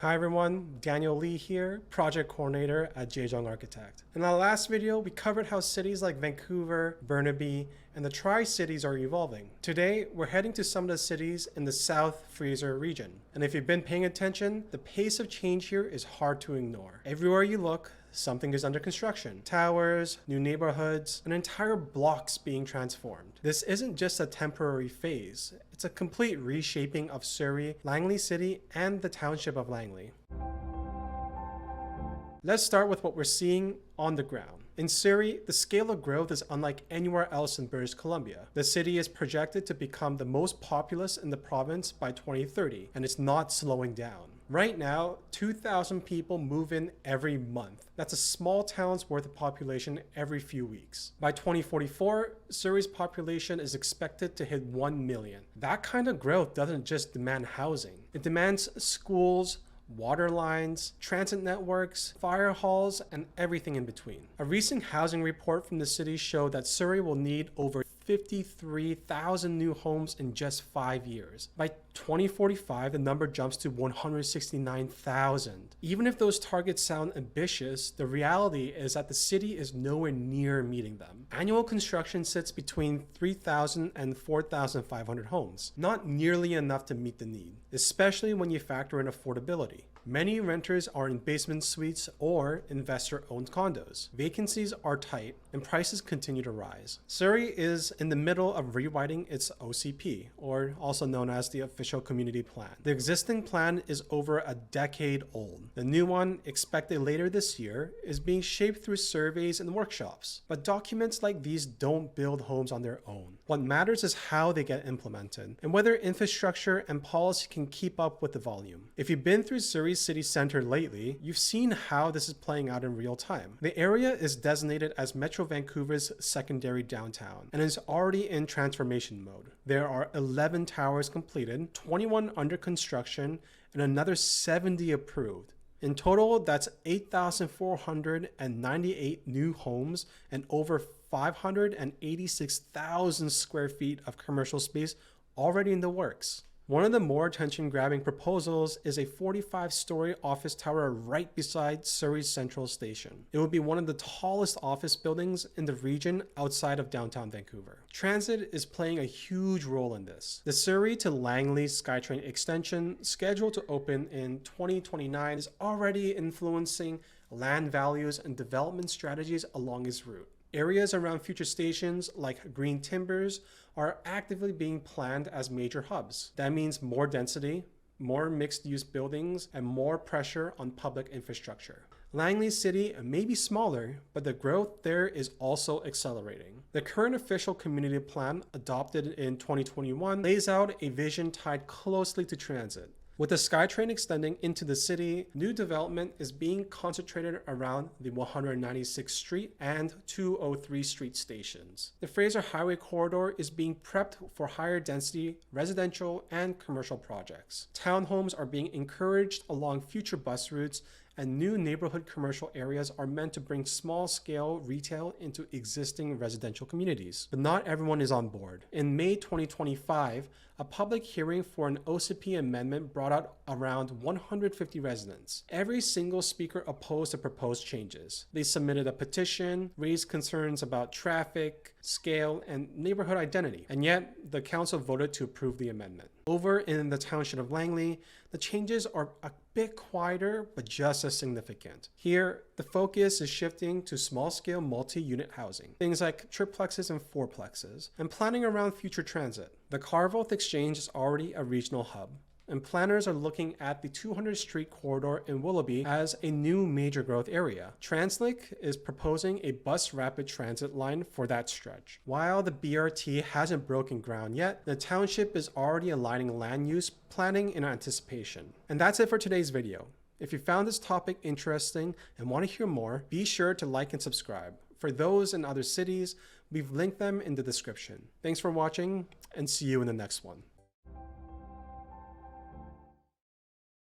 Hi everyone, Daniel Lee here, Project Coordinator at Jejong Architect. In our last video, we covered how cities like Vancouver, Burnaby, and the Tri-Cities are evolving. Today, we're heading to some of the cities in the South Fraser region. And if you've been paying attention, the pace of change here is hard to ignore. Everywhere you look, something is under construction. Towers, new neighborhoods, and entire blocks being transformed. This isn't just a temporary phase, it's a complete reshaping of Surrey, Langley City, and the Township of Langley. Let's start with what we're seeing on the ground. In Surrey, the scale of growth is unlike anywhere else in British Columbia. The city is projected to become the most populous in the province by 2030, and it's not slowing down. Right now, 2,000 people move in every month. That's a small town's worth of population every few weeks. By 2044, Surrey's population is expected to hit 1 million. That kind of growth doesn't just demand housing. It demands schools, water lines, transit networks, fire halls, and everything in between. A recent housing report from the city showed that Surrey will need over 53,000 new homes in just 5 years. By 2045, the number jumps to 169,000. Even if those targets sound ambitious, the reality is that the city is nowhere near meeting them. Annual construction sits between 3,000 and 4,500 homes, not nearly enough to meet the need, especially when you factor in affordability. Many renters are in basement suites or investor-owned condos. Vacancies are tight and prices continue to rise. Surrey is in the middle of rewriting its OCP, or also known as the Official Community Plan. The existing plan is over a decade old. The new one, expected later this year, is being shaped through surveys and workshops. But documents like these don't build homes on their own. What matters is how they get implemented and whether infrastructure and policy can keep up with the volume. If you've been through Surrey's city center lately, you've seen how this is playing out in real time. The area is designated as Metro Vancouver's secondary downtown and is already in transformation mode. There are 11 towers completed, 21 under construction, and another 70 approved. In total, that's 8,498 new homes and over 586,000 square feet of commercial space already in the works. One of the more attention-grabbing proposals is a 45-story office tower right beside Surrey's Central Station. It will be one of the tallest office buildings in the region outside of downtown Vancouver. Transit is playing a huge role in this. The Surrey to Langley SkyTrain extension, scheduled to open in 2029, is already influencing land values and development strategies along its route. Areas around future stations, like Green Timbers, are actively being planned as major hubs. That means more density, more mixed-use buildings, and more pressure on public infrastructure. Langley City may be smaller, but the growth there is also accelerating. The current official community plan, adopted in 2021, lays out a vision tied closely to transit. With the SkyTrain extending into the city, new development is being concentrated around the 196th Street and 203 Street stations. The Fraser Highway corridor is being prepped for higher density residential and commercial projects. Townhomes are being encouraged along future bus routes, and new neighborhood commercial areas are meant to bring small-scale retail into existing residential communities. But not everyone is on board. In May 2025, a public hearing for an OCP amendment brought out around 150 residents. Every single speaker opposed the proposed changes. They submitted a petition, raised concerns about traffic, scale, and neighborhood identity, and yet the council voted to approve the amendment. Over in the Township of Langley, the changes are a bit quieter, but just as significant. Here, the focus is shifting to small-scale multi-unit housing, things like triplexes and fourplexes, and planning around future transit. The Carvoth Exchange is already a regional hub, and planners are looking at the 200th Street corridor in Willoughby as a new major growth area. TransLink is proposing a bus rapid transit line for that stretch. While the BRT hasn't broken ground yet, the township is already aligning land use planning in anticipation. And that's it for today's video. If you found this topic interesting and want to hear more, be sure to like and subscribe. For those in other cities, we've linked them in the description. Thanks for watching, and see you in the next one.